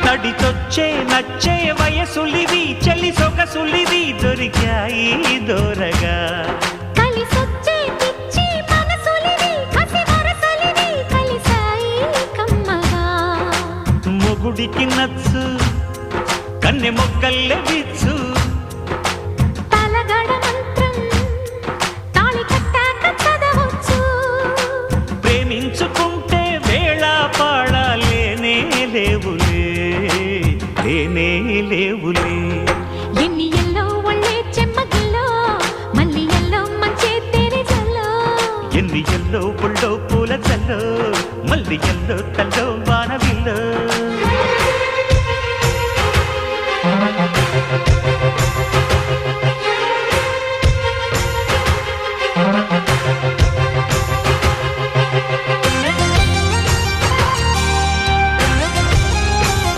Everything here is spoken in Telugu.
నడిచొచ్చే నచ్చే వయసులివి చలి సొగసులివి దొరికాయి దూరగా కలిసొచ్చే పిచ్చి మనసులివి కసి వరసలివి కలిసాయి కమ్మగా మొగుడికి నచ్చు కన్నె మొక్కల్లె విచ్చు తలగడ మంత్రం తాళి కట్టాక చదవచ్చు ప్రేమించుకుంటే వేళ పాడాలేనే లేవులే లేనే లేవులే ఎన్ని ఎల్లో ఒళ్ళే చెమ్మగిల్లో మళ్ళీ ఎల్లో మంచే తేనె జల్లో ఎన్ని ఎల్లో పుల్లో పూల చల్లో మల్లి ఎల్లో తల్లో